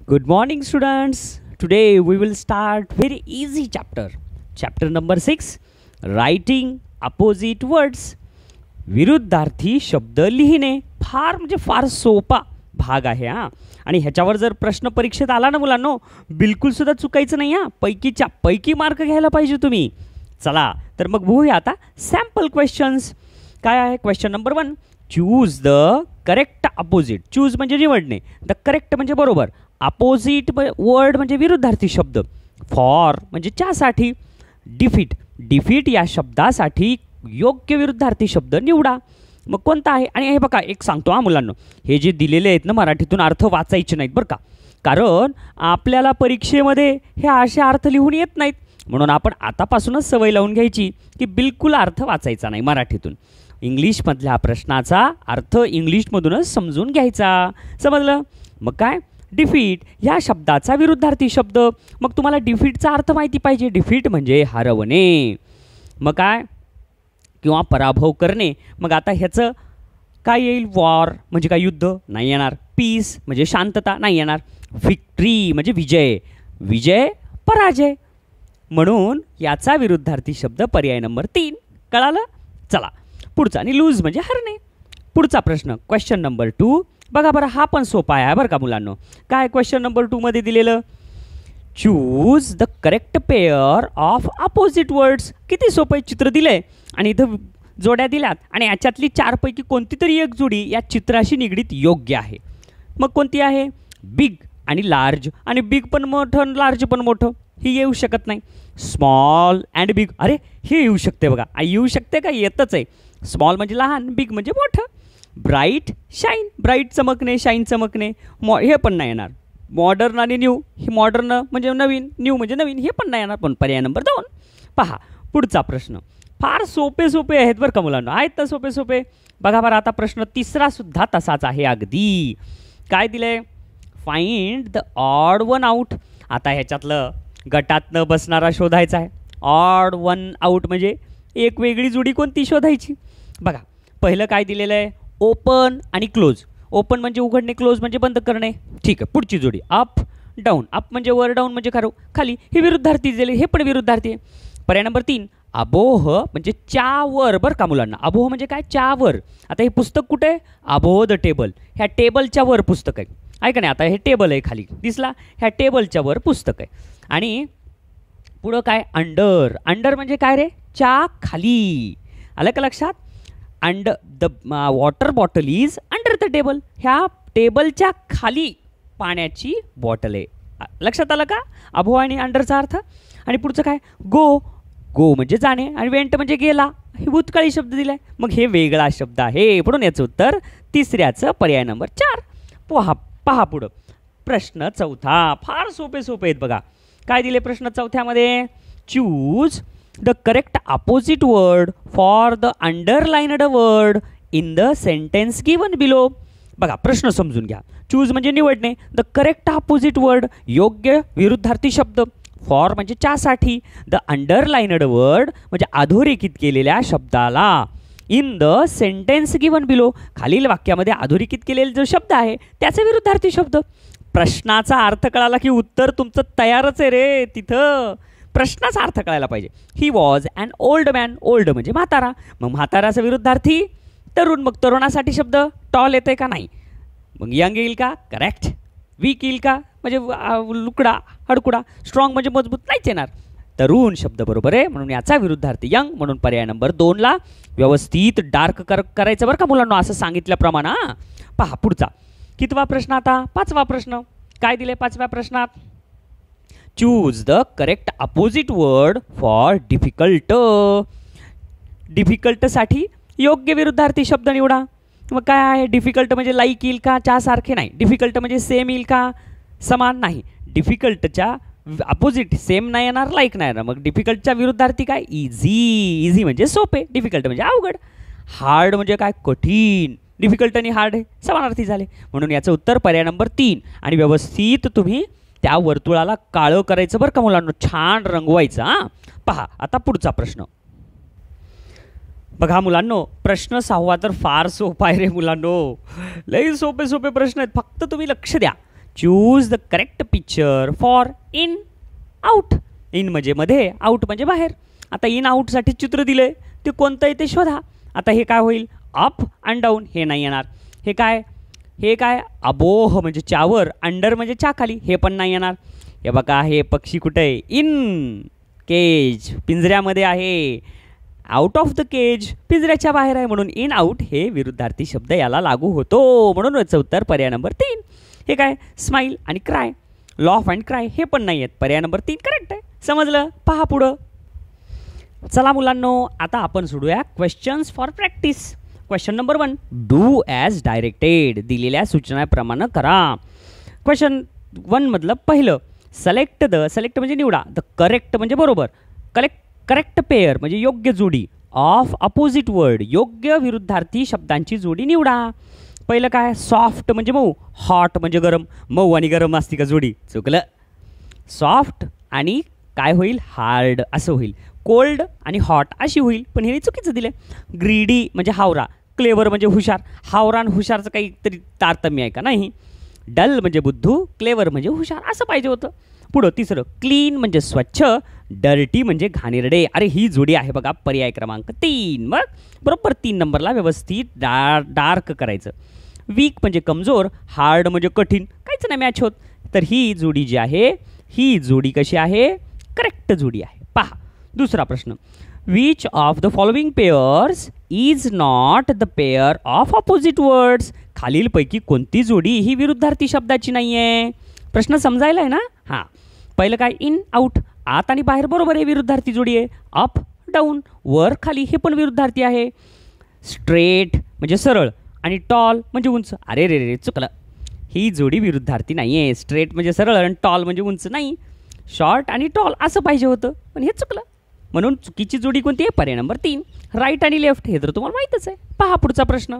Good morning, students. Today we will start very easy chapter. Chapter number 6 Writing opposite words. विरुद्धार्थी शब्द लिहिणे. फार सोपा भाग आहे हा. आणि ह्याच्यावर जर प्रश्न परीक्षेत आला ना मुलांनो, बिलकुल सुद्धा चुकायचं नाही हा. पैकीच्या पैकी मार्क घ्यायला पाहिजे तुम्ही. चला तर मग बघूया आता सॅम्पल क्वेश्चन्स. काय आहे question number 1. Choose the correct opposite. Choose म्हणजे निवडणे, द करेक्ट म्हणजे बरोबर, अपोजिट वर्ड म्हणजे विरुद्धार्थी शब्द, फॉर म्हणजे च्यासाठी, डिफीट डिफीट या शब्दासाठी योग्य विरुद्धार्थी शब्द निवडा. मग कोणता आहे? आणि हे बघा एक सांगतो हा मुलांना, हे जे दिलेले आहेत ना मराठीतून अर्थ वाचायचे नाहीत बरं का, कारण आपल्याला परीक्षेमध्ये हे असे अर्थ लिहून येत नाहीत. म्हणून आपण आतापासूनच सवय लावून घ्यायची की बिलकुल अर्थ वाचायचा नाही मराठीतून. इंग्लिशमधल्या प्रश्नाचा अर्थ इंग्लिशमधूनच समजून घ्यायचा. समजलं? मग काय डिफीट ह्या शब्दाचा विरुद्धार्थी शब्द. मग तुम्हाला डिफीटचा अर्थ माहिती पाहिजे. डिफीट म्हणजे हरवणे, मग काय किंवा पराभव करणे. मग आता ह्याचं काय येईल? वॉर म्हणजे काय? युद्ध नाही येणार. पीस म्हणजे शांतता नाही येणार. विक्ट्री म्हणजे विजय, विजय पराजय. म्हणून याचा विरुद्धार्थी शब्द पर्याय नंबर 3. कळालं? चला पुढचा. आणि लूज म्हणजे हरणे. पुढचा प्रश्न क्वेश्चन नंबर 2. बघा बरं, हा पण सोपा आहे बरं का मुलांनो. काय क्वेश्चन नंबर 2 मध्ये दिलेलं? Choose the correct pair of opposite words. किती सोपं चित्र दिलंय आणि इथं जोड्या दिल्यात आणि याच्यातली 4 पैकी कोणती तरी एक जोडी या चित्राशी निगडीत योग्य आहे. मग कोणती आहे? बिग आणि लार्ज. आणि बिग पण मोठं, लार्ज पण मोठं, ही येऊ शकत नाही. स्मॉल अँड बिग, अरे हे येऊ शकते बघा. येऊ शकते का? येतच आहे. स्मॉल म्हणजे लहान, बिग म्हणजे मोठं. ब्राईट शाईन, ब्राईट चमकणे, शाईन चमकणे, हे पण नाही येणार. मॉडर्न आणि न्यू, हे मॉडर्न म्हणजे नवीन, न्यू म्हणजे नवीन, हे पण नाही येणार. पण पर्याय नंबर 2. पहा पुढचा प्रश्न. फार सोपे आहेत बरं का मुलांना, आहेत तर सोपे. बघा बरं आता प्रश्न 3 सुद्धा तसाच आहे अगदी. काय दिलंय? Find the odd one out. आता ह्याच्यातलं गटातनं बसणारा शोधायचा आहे. ऑड वन आउट म्हणजे एक वेगळी जोडी कोणती शोधायची. बघा पहिलं काय दिलेलं आहे? ओपन आणि क्लोज. ओपन म्हणजे उघडणे, क्लोज म्हणजे बंद करणे. ठीक आहे. पुढची जोडी अप डाऊन. अप म्हणजे वर, डाऊन म्हणजे खाली. हे विरुद्धार्थी दिले, हे पण विरुद्धार्थी आहे. पर्याय नंबर 3 अबोह म्हणजे च्यावर बरं का मुलांना. अबोह म्हणजे काय? च्यावर. आता हे पुस्तक कुठे आहे? Aboh the table. ह्या टेबलच्या वर पुस्तक आहे. ऐका नाही, आता हे टेबल आहे खाली दिसला, ह्या टेबलच्या वर पुस्तक आहे. आणि पुढं काय? अंडर. अंडर म्हणजे काय रे? च्या खाली. आलं का लक्षात? Under the water bottle is under the table. ह्या टेबलच्या खाली पाण्याची बॉटल आहे. लक्षात आलं का अबो आणि अंडरचा अर्थ? आणि पुढचं काय? गो. गो म्हणजे जाणे आणि वेंट म्हणजे गेला. हे भूतकाळी शब्द दिलाय, मग हे वेगळा शब्द आहे. म्हणून याचं उत्तर 3ऱ्याचं पर्याय नंबर 4. पहा पुढं प्रश्न 4. फार सोपे आहेत बघा. काय दिले प्रश्न 4मध्ये? Choose the correct opposite word for the underlined word in the sentence given below. बघा प्रश्न समजून घ्या. चूज म्हणजे निवडणे, द करेक्ट अपोजिट वर्ड योग्य विरुद्धार्थी शब्द, फॉर म्हणजे च्यासाठी, द अंडरलाइन्ड वर्ड म्हणजे अधोरेखित केलेल्या शब्दाला, in the sentence given below खालील वाक्यामध्ये अधोरेखित केलेला जो शब्द आहे त्याचा विरुद्धार्थी शब्द. प्रश्नाचा अर्थ कळाला की उत्तर तुमचं तयारच आहे रे. तिथं प्रश्नाचा अर्थ कळायला पाहिजे. He was an old man. Old म्हणजे म्हातारा, मग म्हाताराचा विरुद्धार्थी तरुण. मग तरुणासाठी शब्द टॉल येते का? नाही. मग यंग येईल का? करेक्ट. वीक येईल का? म्हणजे लुकडा, हडकुडा. स्ट्रॉंग म्हणजे मजबूत, नाहीच येणार. तरुण शब्द बरोबर आहे, म्हणून याचा विरुद्धार्थी यंग. म्हणून पर्याय नंबर 2ला व्यवस्थित डार्क करायचं बरं का मुलांना, असं सांगितल्याप्रमाणे. पहा पुढचा कितवा प्रश्न? आता 5वा प्रश्न. काय दिले 5व्या प्रश्नात? Choose the correct opposite word for difficult. डिफिकल्टसाठी योग्य विरुद्धार्थी शब्द निवडा. मग काय आहे? डिफिकल्ट म्हणजे लाईक येईल का? च्यासारखे नाही. डिफिकल्ट म्हणजे सेम येईल का? समान नाही. डिफिकल्टच्या अपोजिट सेम नाही येणार, लाईक नाही येणार. मग डिफिकल्टच्या विरुद्धार्थी काय? इझी. इझी म्हणजे सोपे, डिफिकल्ट म्हणजे अवघड. हार्ड म्हणजे काय? कठीण. डिफिकल्ट आणि हार्ड हे समानार्थी झाले. म्हणून याचं उत्तर पर्याय नंबर 3. आणि व्यवस्थित तुम्ही त्या वर्तुळाला काळं करायचं बरं का मुलांना, छान रंगवायचं. हां पहा आता पुढचा प्रश्न. बघा मुलांनो, प्रश्न 6वा तर फार सोपा आहे रे मुलांनो. लई सोपे प्रश्न आहेत, फक्त तुम्ही लक्ष द्या. Choose the correct picture for in out. In म्हणजे मध्ये, आउट म्हणजे बाहेर. आता इन आउटसाठी चित्र दिलं आहे, ते कोणतं आहे ते शोधा. आता हे काय होईल, अप अँड डाऊन, हे नाही येणार. हे काय अबोह म्हणजे चावर, अंडर म्हणजे खाली, हे पण नाही येणार. हे बघा, हे पक्षी कुठे आहे, इन केज, पिंजऱ्यामध्ये आहे. आउट ऑफ द केज, पिंजऱ्याच्या बाहेर आहे. म्हणून इन आउट हे विरुद्धार्थी शब्द याला लागू होतो. म्हणून याचं उत्तर पर्याय नंबर 3. हे काय, स्माईल आणि क्राय, लॉफ अँड क्राय, हे पण नाही आहेत. पर्याय नंबर 3 करेक्ट आहे. समजलं, पहा पुढं. चला मुलांनो, आता आपण सोडूया questions for practice. Question number 1, do as directed, दिलेल्या सूचनाप्रमाणे करा. क्वेश्चन 1 मधलं पहिलं, सिलेक्ट म्हणजे निवडा, द करेक्ट म्हणजे बरोबर, करेक्ट पेअर म्हणजे योग्य जोडी, ऑफ अपोजिट वर्ड योग्य विरुद्धार्थी शब्दांची जोडी निवडा. पहिलं काय, सॉफ्ट म्हणजे मऊ, हॉट म्हणजे गरम. मऊ आणि गरम असती का जोडी, चुकलं. सॉफ्ट आणि काय होईल, हार्ड असं होईल. कोल्ड आणि हॉट अशी होईल, पण हे चुकीचं दिलं. ग्रीडी म्हणजे हावरा, क्लेवर म्हणजे हुशार. हावरा आणि हुशारचं काहीतरी तारतम्य आहे का, नाही. डल म्हणजे बुद्धू, क्लेवर म्हणजे हुशार असं पाहिजे होतं. पुढं तिसरं, क्लीन म्हणजे स्वच्छ, डर्टी म्हणजे घाणेरडे. अरे ही जोडी आहे बघा, पर्याय क्रमांक 3. मग बरोबर 3 नंबरला व्यवस्थित डार्क करायचं. वीक म्हणजे कमजोर, हार्ड म्हणजे कठीण, काहीच नाही मॅच होत. तर ही जोडी जी आहे, ही जोडी कशी आहे, करेक्ट जोडी आहे. पहा दुसरा प्रश्न, which of the following pairs is not the pair of opposite words. खालीलपैकी कोणती जोडी ही विरुद्धार्थी शब्दाची नाही आहे. प्रश्न समजायला आहे ना. हां, पहिलं काय, इन आउट, आत आणि बाहेर बरोबर आहे, विरुद्धार्थी जोडी आहे. अप डाऊन, वर खाली, हे पण विरुद्धार्थी आहे. स्ट्रेट म्हणजे सरळ आणि टॉल म्हणजे उंच. अरे रे रे, चुकलं, ही जोडी विरुद्धार्थी नाही आहे. स्ट्रेट म्हणजे सरळ आणि टॉल म्हणजे उंच नाही. शॉर्ट आणि टॉल असं पाहिजे होतं, पण हे चुकलं. म्हणून चुकीची जोडी कोणती आहे, पर्याय नंबर 3, राईट आणि लेफ्ट. हे तर तुम्हाला माहीतच आहे. पहा पुढचा प्रश्न.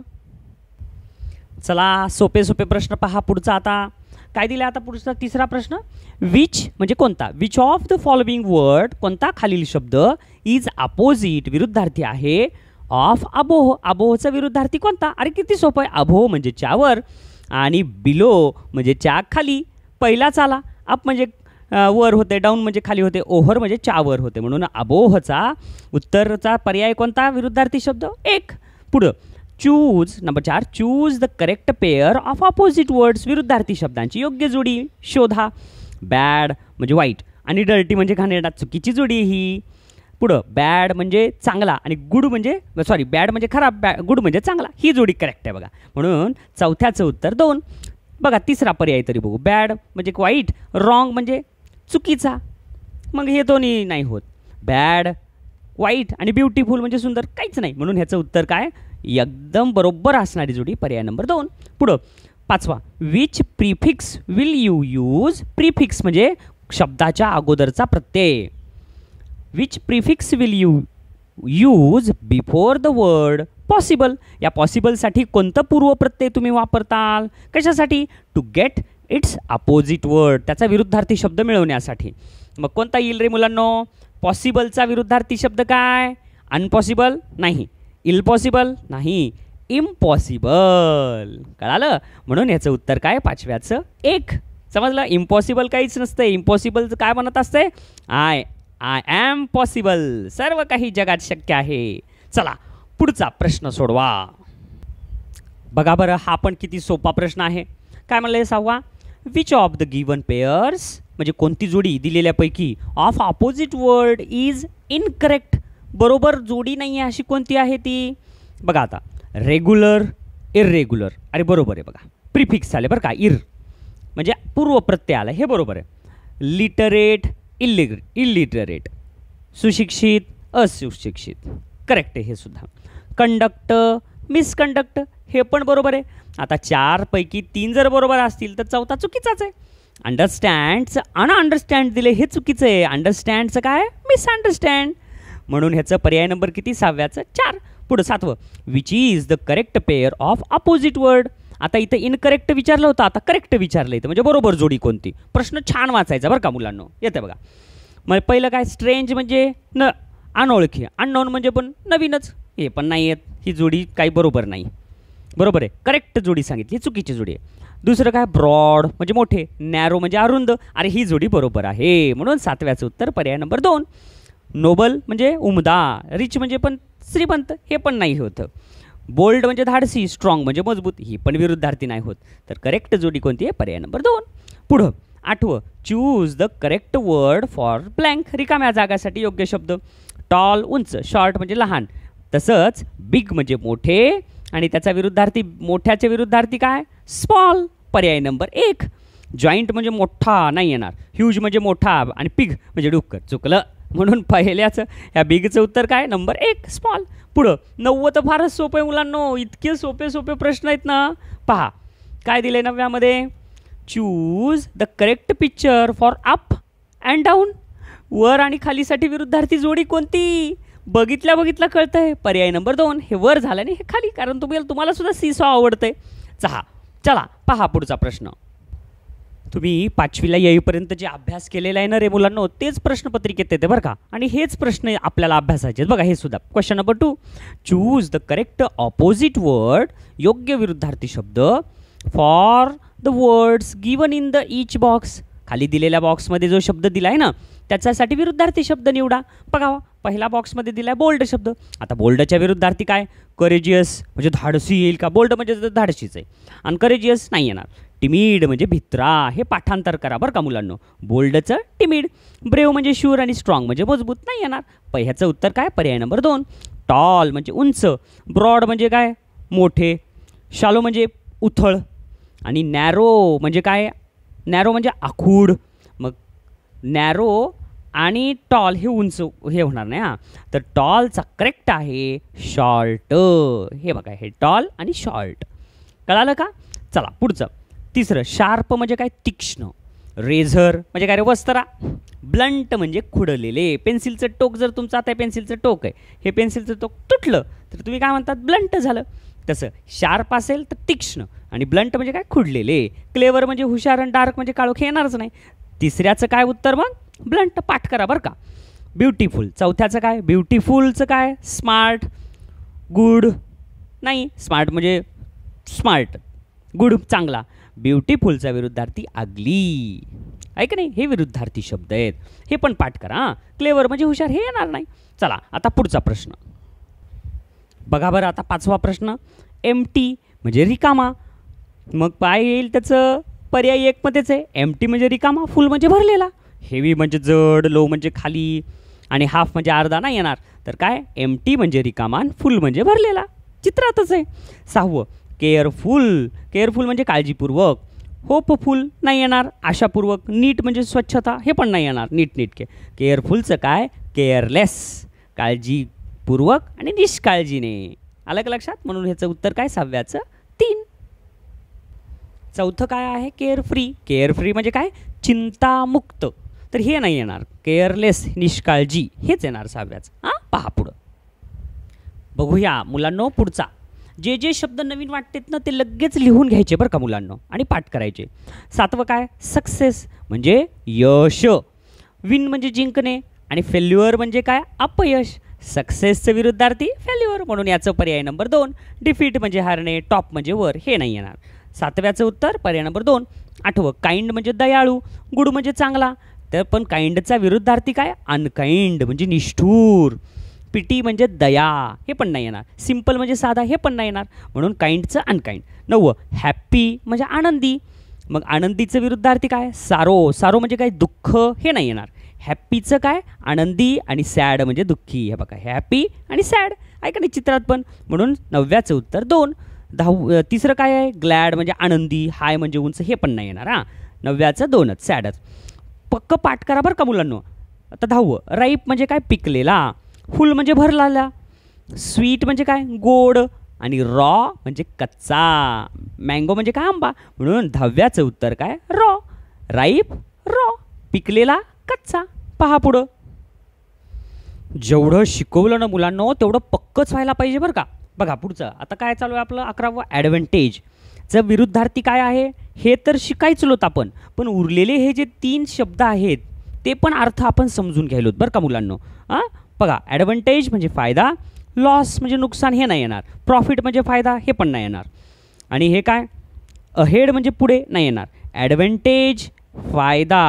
चला, सोपे सोपे प्रश्न पहा पुढचा. आता काय दिलं, आता पुढचा तिसरा प्रश्न, विच म्हणजे कोणता, which of the following word, कोणता खालील शब्द इज अपोजिट विरुद्धार्थी आहे ऑफ अबोह. अबोहचा विरुद्धार्थी कोणता. अरे किती सोपं आहे. अबोह म्हणजे च्यावर आणि बिलो म्हणजे च्या खाली. पहिलाच आला, अप म्हणजे वर होते, डाऊन म्हणजे खाली होते, ओव्हर म्हणजे च्यावर होते. म्हणून अबोहचा उत्तरचा पर्याय कोणता, विरुद्धार्थी शब्द 1. पुढं choose number 4, choose the correct pair of opposite words, विरुद्धार्थी शब्दांची योग्य जोडी शोधा. बॅड म्हणजे वाईट आणि डर्टी म्हणजे घाणेरडा, चुकीची जोडी ही. पुढं बॅड म्हणजे चांगला आणि गुड म्हणजे बॅड म्हणजे खराब, गुड म्हणजे चांगला, ही जोडी करेक्ट आहे बघा. म्हणून चौथ्याचं उत्तर 2. बघा तिसरा पर्याय तरी बघू, बॅड म्हणजे वाईट, रॉंग म्हणजे चुकीचा, मग हे दोन्ही नाही होत. बॅड, वाईट आणि ब्युटिफुल म्हणजे सुंदर, काहीच नाही. म्हणून ह्याचं उत्तर काय, एकदम बरोबर असणारी जोडी पर्याय नंबर 2. पुढं 5वा, which prefix will you use. Prefix म्हणजे शब्दाच्या अगोदरचा प्रत्यय. Which prefix will you use before the word possible. या पॉसिबलसाठी कोणतं पूर्वप्रत्यय तुम्ही वापरताल, कशासाठी, to get its opposite word, त्याचा विरुद्धार्थी शब्द मिळवण्यासाठी. मग कोणता येईल रे मुलांनो, पॉसिबलचा विरुद्धार्थी शब्द काय, अनपॉसिबल नाही, इम्पॉसिबल नाही, इम्पॉसिबल. कळालं. म्हणून याचं उत्तर काय, 5व्याचं 1. समजलं. इम्पॉसिबल काहीच नसते. इम्पॉसिबलचं काय म्हणत असते, आय ॲम पॉसिबल, सर्व काही जगात शक्य आहे. चला पुढचा प्रश्न सोडवा. बघा बरं, हा पण किती सोपा प्रश्न आहे. काय म्हणलं 6वा, which of the given pairs म्हणजे कोणती जोडी दिलेल्यापैकी of opposite word is incorrect. बरोबर जोडी नाही आहे अशी कोणती आहे ती. बघा आता, रेग्युलर, इर्रेग्युलर, अरे बरोबर आहे बघा, प्रिफिक्स आले बरं का, इर म्हणजे पूर्व प्रत्यय आला, हे बरोबर आहे. लिटरेट, इलिटरेट, सुशिक्षित, अशिक्षित, करेक्ट आहे हे सुद्धा. कंडक्ट, मिसकंडक्ट, हे पण बरोबर आहे. आता 4 पैकी 3 जर बरोबर असतील तर चौथा चुकीचाच आहे. अंडरस्टँडचं अनअंडरस्टँड दिले हे चुकीचं आहे. अंडरस्टँडचं काय, मिसअंडरस्टँड. म्हणून ह्याचं पर्याय नंबर किती, 6व्याचं 4. पुढं 7वं, which is the correct pair of opposite word. आता इथं इनकरेक्ट विचारलं होतं, आता करेक्ट विचारलं इथं, म्हणजे बरोबर जोडी कोणती. प्रश्न छान वाचायचा बरं का मुलांनो. येतं बघा. मग पहिलं काय, स्ट्रेंज म्हणजे अनोळखी, अननोन म्हणजे पण नवीनच, हे पण नाही आहेत, ही जोडी काही बरोबर नाही. बरोबर आहे, करेक्ट जोडी सांगितली, चुकीची जोडी आहे. दुसरं काय ब्रॉड म्हणजे मोठे, नॅरो म्हणजे अरुंद. अरे ही जोडी बरोबर आहे, म्हणून 7व्याचं उत्तर पर्याय नंबर 2. नोबल म्हणजे उमदा, रिच म्हणजे पण श्रीमंत, हे पण नाही होतं. बोल्ड म्हणजे धाडसी, स्ट्रॉंग म्हणजे मजबूत, ही पण विरुद्धार्थी नाही होत. तर करेक्ट जोडी कोणती आहे? पर्याय नंबर 2. पुढं 8वं, choose the correct word for blank, रिकाम्या जागासाठी योग्य शब्द. टॉल उंच, शॉर्ट म्हणजे लहान, तसंच बिग म्हणजे मोठे, आणि त्याचा विरुद्धार्थी, मोठ्याचे विरुद्धार्थी काय? स्मॉल, पर्याय नंबर 1. जॉईंट म्हणजे मोठा, नाही येणार. ह्यूज म्हणजे मोठा, आणि पिग म्हणजे डुक्कर, चुकलं. म्हणून पहिल्याचं ह्या बिगचं उत्तर काय? Number 1 small. पुढं 9वं तर फारच सोपं आहे मुलांनो, इतके सोपे सोपे प्रश्न आहेत ना. पहा काय दिले 9व्यामध्ये, choose the correct picture for up and down, वर आणि खालीसाठी विरुद्धार्थी जोडी कोणती? बघितल्या बघितलं कळतंय, पर्याय नंबर 2. हे वर झालं आणि हे खाली, कारण तुम्हाला सुद्धा सीसॉ आवडतंय. चला पहा पुढचा प्रश्न. तुम्ही 5वीला येईपर्यंत जे अभ्यास केलेला आहे ना रे मुलांनो, तेच प्रश्नपत्रिकेत येते बरं का, आणि हेच प्रश्न आपल्याला अभ्यासाचे आहेत बघा. हे सुद्धा question number 2, choose the correct opposite word, योग्य विरुद्धार्थी शब्द for the words given in the each box. खाली दिलेल्या बॉक्समध्ये जो शब्द दिला आहे ना, त्याच्यासाठी विरुद्धार्थी शब्द निवडा. बघा पहिला बॉक्समध्ये दिला आहे बोल्ड शब्द. आता बोल्डच्या विरुद्धार्थी काय? करेजियस म्हणजे धाडसी येईल का? बोल्ड म्हणजे धाडसीच आहे, आणि करेजियस नाही येणार. टिमिड म्हणजे भित्रा, हे पाठांतर करा बरं का मुलांनो. बोल्डचं टिमिड. ब्रेव म्हणजे शूर, आणि स्ट्रॉंग म्हणजे मजबूत, नाही येणार. ह्याचं उत्तर काय? पर्याय नंबर 2. टॉल म्हणजे उंच, ब्रॉड म्हणजे काय? मोठे, शालो म्हणजे उथळ, आणि नॅरो म्हणजे काय? नॅरो म्हणजे आखूड. मग नॅरो आणि टॉल हे उंच हे होणार नाही हां. तर टॉलचा करेक्ट आहे शॉर्ट. हे बघा, हे टॉल आणि शॉर्ट. कळालं का? चला पुढचं 3रं, शार्प म्हणजे काय? तीक्ष्ण. रेझर म्हणजे काय रे? वस्तरा. ब्लंट म्हणजे खुडलेले. पेन्सिलचं टोक, जर तुमचं आता पेन्सिलचं टोक आहे, हे पेन्सिलचं टोक तुटलं तर तुम्ही काय म्हणतात? ब्लंट झालं. तसं शार्प असेल तर तीक्ष्ण, आणि ब्लंट म्हणजे काय? खुडलेले. क्लेवर म्हणजे हुशार, आणि डार्क म्हणजे काळोख, येणारच नाही. 3ऱ्याचं काय उत्तर मग? ब्लंट. पाठ करा बरं का. ब्युटिफुल. 4थ्याचं काय? ब्युटिफुलचं काय? स्मार्ट, गुड, नाही. स्मार्ट म्हणजे स्मार्ट, गुड चांगला. ब्युटिफुलचा विरुद्धार्थी अगली, आहे का नाही? हे विरुद्धार्थी शब्द आहेत, हे पण पाठ करा हां. क्लेवर म्हणजे हुशार, हे येणार नाही. चला आता पुढचा प्रश्न बघा बरं. आता 5वा प्रश्न, एम्प्टी म्हणजे रिकामा. मग काय येईल त्याचं? पर्याय 1 मध्येच आहे. एम्प्टी म्हणजे रिकामा, फुल म्हणजे भरलेला, हेवी म्हणजे जड, लो म्हणजे खाली, आणि हाफ म्हणजे अर्धा, नाही येणार. तर काय? एम्प्टी म्हणजे रिकामा, आणि फुल म्हणजे भरलेला, चित्रातच आहे. 6वं, केअरफुल. केअरफुल म्हणजे काळजीपूर्वक. होपफुल नाही येणार. आशापूर्वक. नीट म्हणजे स्वच्छता, हे पण नाही येणार. नीटनेटके. केअरफुलचं काय? केअरलेस, काळजीपूर्वक आणि निष्काळजीने. आलं का लक्षात? म्हणून ह्याचं उत्तर काय? 6व्याचं 3. 4थं काय आहे? केअरफ्री. केअरफ्री म्हणजे काय? चिंतामुक्त, तर हे नाही येणार. केअरलेस, निष्काळजी, हेच येणार 6व्याचं. हां पहा पुढं बघूया मुलांनो. पुढचा जे जे शब्द नवीन वाटतात ना, ते लगेच लिहून घ्यायचे बरं का मुलांनो, आणि पाठ करायचे. 7वं काय? सक्सेस म्हणजे यश. विन म्हणजे जिंकणे, आणि फेल्युअर म्हणजे काय? अपयश. सक्सेसचं विरुद्धार्थी फेल्युअर, म्हणून याचं पर्याय नंबर 2. डिफीट म्हणजे हारणे. टॉप म्हणजे वर, हे नाही येणार. 7व्याचं उत्तर पर्याय नंबर 2. 8वं, काइंड म्हणजे दयाळू. गुड म्हणजे चांगला, तर पण काइंडचा विरुद्धार्थी काय? अनकाइंड म्हणजे निष्ठुर. पिटी म्हणजे दया, हे पण नाही येणार. सिंपल म्हणजे साधा, हे पण नाही येणार. म्हणून काइंडचं अनकाइंड. 9वं, हॅप्पी म्हणजे आनंदी. मग आनंदीचं विरुद्धार्थी काय? सारो. सारो म्हणजे काय? दुःख, हे नाही येणार. हॅप्पीचं काय? आनंदी, आणि सॅड म्हणजे दुःखी. हे बघा, हॅपी आणि सॅड, ऐका नाही चित्रात पण. म्हणून 9व्याचं उत्तर 2. 3रं काय आहे? ग्लॅड म्हणजे आनंदी. हाय म्हणजे उंच, हे पण नाही येणार. हां 9व्याचं 2च, सॅडच. पक्क पाठ करा बरं का मुलांनो. आता 10वं, राईप म्हणजे काय? पिकलेला. फुल म्हणजे भरलेला. स्वीट म्हणजे काय? गोड, आणि रॉ म्हणजे कच्चा. मँगो म्हणजे काय? आंबा. म्हणून 10व्याचं उत्तर काय? रॉ. राईप, रॉ, पिकलेला, कच्चा. पहा पुढं. जेवढं शिकवलं ना मुलांनो, तेवढं पक्कच व्हायला पाहिजे बरं का. बघा पुढचं आता काय चालू आहे आपलं 11वं, ॲडव्हान्टेजचं विरुद्धार्थी काय आहे? हे तर शिकायचलोत आपण, पण उरलेले हे जे 3 शब्द आहेत ते पण अर्थ आपण समजून घ्यायलोत बरं का मुलांनो. हां बघा, ॲडव्हान्टेज म्हणजे फायदा, लॉस म्हणजे नुकसान, हे नाही येणार. प्रॉफिट म्हणजे फायदा, हे पण नाही येणार. आणि हे काय? अहेड म्हणजे पुढे नाही येणार. ॲडव्हान्टेज फायदा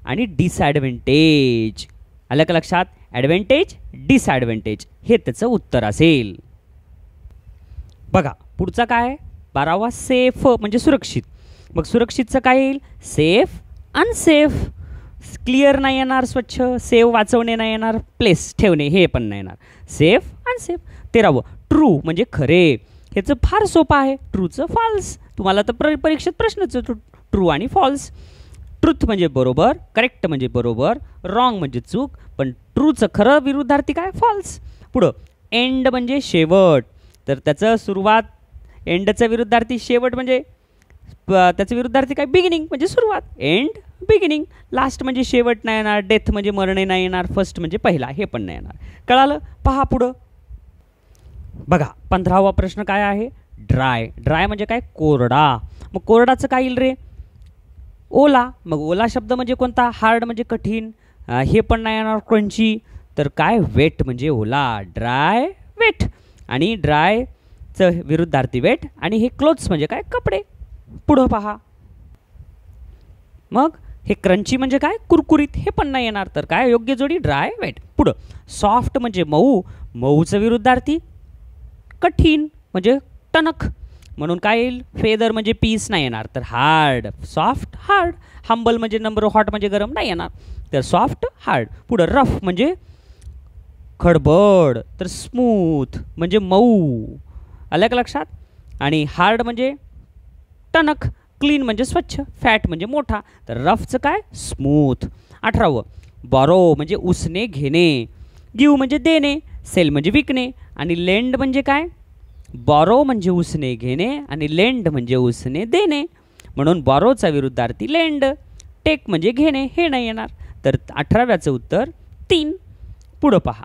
आणि डिसॲडव्हान्टेज. आलं का लक्षात? ॲडव्हान्टेज डिसॲडव्हान्टेज हे त्याचं उत्तर असेल. बघा पुढचा काय 12वा सेफ म्हणजे सुरक्षित. मग सुरक्षितचं काय येईल? Safe unsafe. क्लिअर नाही येणार, स्वच्छ. सेफ वाचवणे नाही येणार, प्लेस ठेवणे हे पण नाही येणार. Safe unsafe. 13वं ट्रू म्हणजे खरे. ह्याचं फार सोपं आहे. ट्रूचं फॉल्स. तुम्हाला तर परीक्षेत प्रश्नच ट्रू आणि फॉल्स. ट्रूथ म्हणजे बरोबर, करेक्ट म्हणजे बरोबर, रॉंग म्हणजे चूक. पण ट्रूचं खरं विरुद्धार्थी काय? फॉल्स. पुढं एंड म्हणजे शेवट. तर त्याचं सुरुवात, एंडचा विरुद्धार्थी शेवट म्हणजे त्याचं विरुद्धार्थी काय? बिगिनिंग म्हणजे सुरुवात. End beginning. लास्ट म्हणजे शेवट नाही येणार. डेथ म्हणजे मरणे नाही येणार. फर्स्ट म्हणजे पहिला हे पण नाही येणार. कळालं? पहा पुढं. बघा 15वा प्रश्न काय आहे? ड्राय. ड्राय म्हणजे काय? कोरडा. मग कोरडाचं काय येईल रे? ओला. मग ओला शब्द म्हणजे कोणता? हार्ड म्हणजे कठीण, हे पण नाही येणार. क्रंची. तर काय? वेट म्हणजे ओला. Dry weight. आणि ड्रायचं विरुद्धार्थी वेट. आणि हे क्लोथ्स म्हणजे काय? कपडे. पुढं पहा. मग हे क्रंची म्हणजे काय? कुरकुरीत, हे पण नाही येणार. तर काय योग्य जोडी? Dry weight. पुढं सॉफ्ट म्हणजे मऊ. मऊचं विरुद्धार्थी कठीण म्हणजे टणक. म्हणून काय येईल? फेदर म्हणजे पीस नाही येणार. तर हार्ड. Soft hard. हंबल म्हणजे नंबर, हॉट म्हणजे गरम नाही येणार. तर सॉफ्ट हार्ड. पुढं रफ म्हणजे खडबड. तर स्मूथ म्हणजे मऊ. आलं का लक्षात? आणि हार्ड म्हणजे टणक. क्लीन म्हणजे स्वच्छ. फॅट म्हणजे मोठा. तर रफचं काय? स्मूथ. 18वं बॉरो म्हणजे उसने घेणे. गिव म्हणजे देणे. सेल म्हणजे विकणे. आणि लेंड म्हणजे काय? बॉरो म्हणजे उसने घेणे आणि लेंड म्हणजे उसने देणे. म्हणून बॉरोचा विरुद्धार्थी लेंड. टेक म्हणजे घेणे, हे नाही येणार. तर 18व्याचं उत्तर 3. पुढं पहा.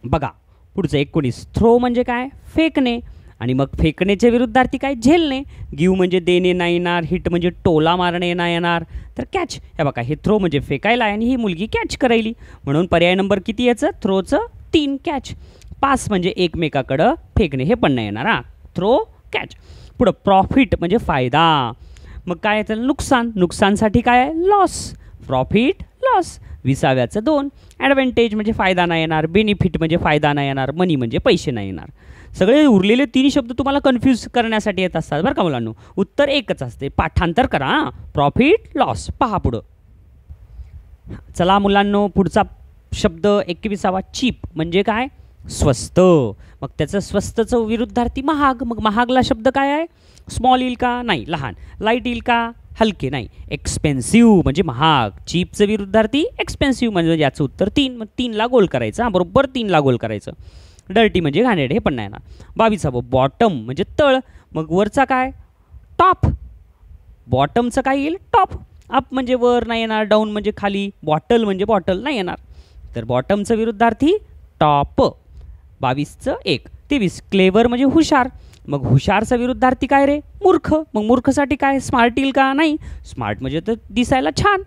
बघा पुढचं 19 थ्रो म्हणजे काय? फेकणे. आणि मग फेकण्याच्या विरुद्धार्थी काय? झेलणे. गिव म्हणजे देणे नाही येणार. हिट म्हणजे टोला मारणे नाही येणार. तर कॅच. हे बघा हे थ्रो म्हणजे फेकायला आणि ही मुलगी कॅच करायली. म्हणून पर्याय नंबर किती याचं? थ्रोचं 3. कॅच. पास म्हणजे एकमेकाकडं फेकणे, हे पण नाही येणार. हा थ्रो कॅच. पुढं प्रॉफिट म्हणजे फायदा. मग काय येतं? नुकसान. नुकसानसाठी काय आहे? लॉस. Profit loss. 20व्याचं 2. ॲडव्हान्टेज म्हणजे फायदा नाही येणार. बेनिफिट म्हणजे फायदा नाही येणार. मनी म्हणजे पैसे नाही येणार. सगळे उरलेले 3 शब्द तुम्हाला कन्फ्यूज करण्यासाठी येत असतात बरं का मुलांनो. उत्तर एकच असते. पाठांतर करा. Profit loss. पहा पुढं. चला मुलांनो पुढचा शब्द 21वा चीप म्हणजे काय? स्वस्त. मग त्याचं स्वस्तचं विरुद्धार्थी महाग. मग महागला शब्द काय आहे? स्मॉल येईल का? नाही. लहान. लाईट येईल का? हलके. नाही. एक्सपेन्सिव्ह म्हणजे महाग. चीपचं विरुद्धार्थी एक्सपेन्सिव्ह म्हणजे याचं उत्तर 3. मग 3ला गोल करायचं. बरोबर 3ला गोल करायचं. डर्टी म्हणजे घाणेरडे, हे पण नाही ना. 22वा बॉटम म्हणजे तळ. मग वरचा काय? टॉप. बॉटमचं काय येईल? टॉप. अप म्हणजे वर नाही येणार. डाऊन म्हणजे खाली. बॉटल म्हणजे बॉटल नाही येणार. तर बॉटमचं विरुद्धार्थी टॉप. 22चं 1. 23 क्लेवर म्हणजे हुशार. मग हुशारचा विरुद्धार्थी काय रे? मूर्ख. मग मूर्खसाठी काय? स्मार्ट येईल का? नाही. स्मार्ट म्हणजे तर दिसायला छान.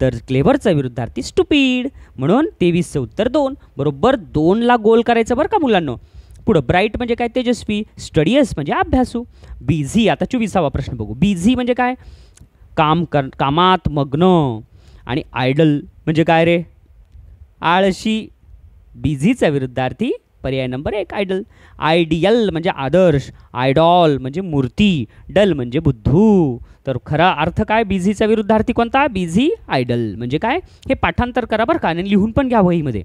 तर क्लेवरचा विरुद्धार्थी स्टुपिड. म्हणून 23चं उत्तर 2. बरोबर 2ला गोल करायचं बरं का मुलांनो. पुढं ब्राईट म्हणजे काय? तेजस्वी. स्टडियस म्हणजे अभ्यासू. बिझी. आता 24वा प्रश्न बघू. बिझी म्हणजे काय? कामात मग्न. आणि आयडल म्हणजे काय रे? आळशी. बिझीचा विरुद्धार्थी पर्याय नंबर 1 आयडल. आयडियल म्हणजे आदर्श. आयडॉल म्हणजे मूर्ती. डल म्हणजे बुद्धू. तर खरा अर्थ काय? बिझीचा विरुद्धार्थी कोणता? बिझी. आयडल म्हणजे काय? हे पाठांतर करा बरं का आणि लिहून पण घ्या वहीमध्ये.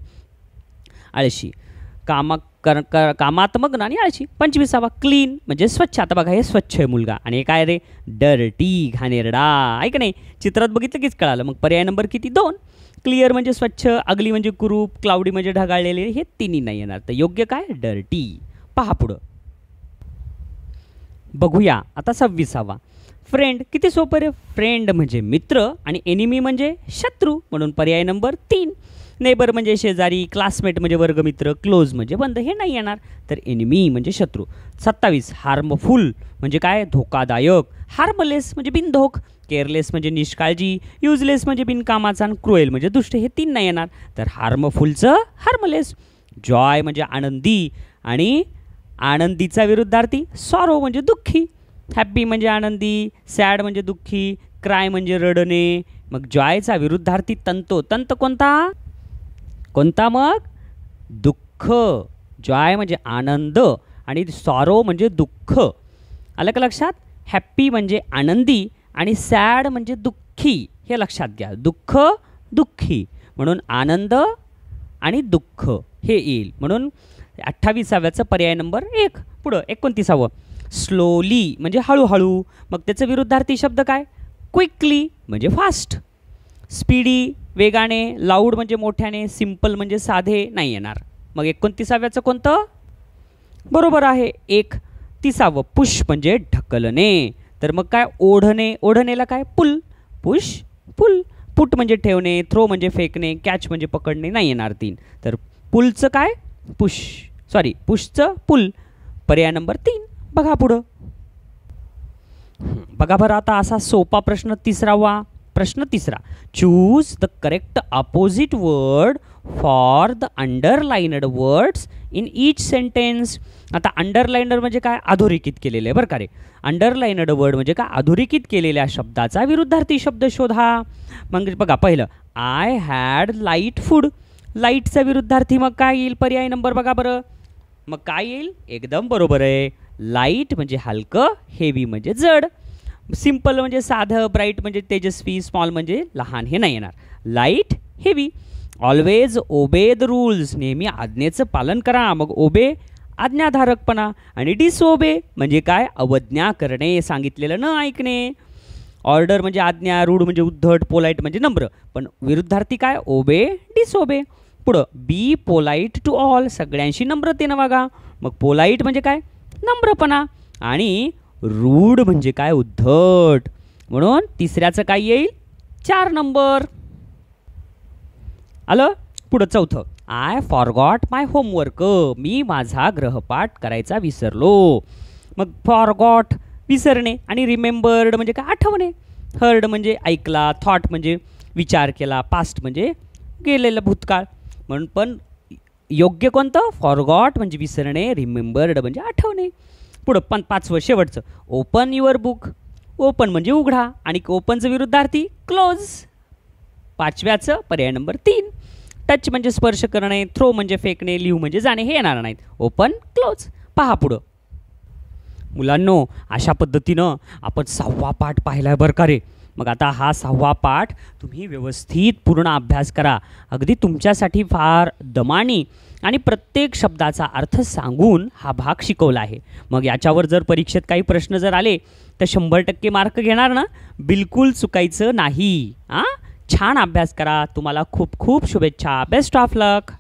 आळशी. कामात मग्न आणि आळशी. 25वा क्लीन म्हणजे स्वच्छ. आता बघा हे स्वच्छ आहे मुलगा. आणि हे काय रे? डर्टी घाणेरडा. ऐक नाही चित्रात बघितलं कीच कळालं. मग पर्याय नंबर किती? 2. क्लिअर म्हणजे स्वच्छ. अगली म्हणजे कुरूप. क्लाउडी म्हणजे ढगाळलेले. हे तिन्ही नाही येणार. तर योग्य काय? डर्टी. पहा पुढं. बघूया आता 26वा फ्रेंड. किती सोपं रे? फ्रेंड म्हणजे मित्र आणि एनिमी म्हणजे शत्रू. म्हणून पर्याय नंबर 3. नेबर म्हणजे शेजारी. क्लासमेट म्हणजे वर्गमित्र. क्लोज म्हणजे बंद, हे नाही येणार. तर एनिमी म्हणजे शत्रू. 27 हार्मफुल म्हणजे काय? धोकादायक. हार्मलेस म्हणजे बिनधोक. केअरलेस म्हणजे निष्काळजी. युजलेस म्हणजे बिनकामाचा. आणि क्रुएल म्हणजे दुष्ट, हे 3 नाही येणार. तर हार्मफुलचं हार्मलेस. जॉय म्हणजे आनंदी आणि आनंदीचा विरुद्धार्थी सॉरो म्हणजे दुःखी. हॅप्पी म्हणजे आनंदी, सॅड म्हणजे दुःखी, क्राय म्हणजे रडणे. मग जॉयचा विरुद्धार्थी तंतो. तंत कोणता कोणता मग दुःख. जॉय म्हणजे आनंद आणि सॉरो म्हणजे दुःख. आलं का लक्षात. हॅप्पी म्हणजे आनंदी आणि सॅड म्हणजे दुःखी. हे लक्षात घ्या. दुःख दुःखी म्हणून आनंद आणि दुःख हे येईल. म्हणून 28व्याचं पर्याय नंबर 1. पुढं 29वं स्लोली म्हणजे हळूहळू. मग त्याचं विरुद्धार्थी शब्द काय. क्विकली म्हणजे फास्ट. स्पीडी वेगाने, लाऊड म्हणजे मोठ्याने, सिम्पल म्हणजे साधे नाही येणार. मग 29व्याचं कोणतं बरोबर आहे 31वं पुश म्हणजे ढकलणे. तर मग काय ओढणे. ओढणेला काय पुल. Push pull. पुट म्हणजे ठेवणे, थ्रो म्हणजे फेकणे, कॅच म्हणजे पकडणे नाही येणार 3. तर पुलचं काय पुश, सॉरी पुशचं पुल. पर्याय नंबर 3. बघा पुढं. बघा बरं आता असा सोपा प्रश्न 3वा. प्रश्न 3. Choose the correct opposite word for the underlined words in each sentence. आता अंडरलाइनड म्हणजे काय अधोरेखित केलेले बरं का रे. अंडरलाइनड वर्ड म्हणजे काय अधोरेखित केलेल्या शब्दाचा विरुद्धार्थी शब्द शोधा. मग बघा पहिलं आय हॅड लाईट फूड. लाईटचा विरुद्धार्थी मग काय येईल पर्याय नंबर बघा बरं. मग काय येईल एकदम बरोबर आहे. लाईट म्हणजे हलकं, हेवी म्हणजे जड, सिंपल म्हणजे साधं, ब्राईट म्हणजे तेजस्वी, स्मॉल म्हणजे लहान हे नाही येणार. Light heavy. Always obey the rules. नेहमी आज्ञेचं पालन करा. मग ओबे आज्ञाधारकपणा आणि डिसओबे म्हणजे काय अवज्ञा करणे, सांगितलेलं न ऐकणे. ऑर्डर म्हणजे आज्ञा, रूड म्हणजे उद्धट, पोलाईट म्हणजे नम्र. पण विरुद्धार्थी काय ओबे डिसओबे. पुढं बी पोलाईट टू ऑल. सगळ्यांशी नम्रतेनं वागा. मग पोलाईट म्हणजे काय नम्रपणा आणि रूड म्हणजे काय उद्धट. म्हणून 3ऱ्याचं काय येईल 4 नंबर. आलं. पुढं 4थं आय फॉरगॉट माय होमवर्क. मी माझा गृहपाठ करायचा विसरलो. मग फॉरगॉट विसरणे आणि रिमेंबर्ड म्हणजे काय आठवणे. हर्ड म्हणजे ऐकला, थॉट म्हणजे विचार केला, पास्ट म्हणजे गेलेलं भूतकाळ. म्हणून पण योग्य कोणतं फॉरगॉट म्हणजे विसरणे, रिमेंबर्ड म्हणजे आठवणे. पुढं 5वं शेवटचं ओपन युअर बुक. ओपन म्हणजे उघडा आणि ओपनचं विरुद्धार्थी क्लोज. 5व्याचं पर्याय नंबर 3. टच म्हणजे स्पर्श करणे, थ्रो म्हणजे फेकणे, लिव्ह म्हणजे जाणे हे येणार नाहीत. Open close. पहा पुढं. मुलांनो अशा पद्धतीनं आपण 6वा पाठ पाहिला बरं का रे. मग आता हा 6वा पाठ तुम्ही व्यवस्थित पूर्ण अभ्यास करा. अगदी तुमच्यासाठी फार दमानी आणि प्रत्येक शब्दाचा अर्थ सांगून हा भाग शिकवला आहे. मग याच्यावर जर परीक्षेत काही प्रश्न जर आले तर 100% मार्क घेणार ना. बिलकुल चुकायचं नाही. छान अभ्यास करा. तुम्हाला खूप खूप शुभेच्छा. Best of luck.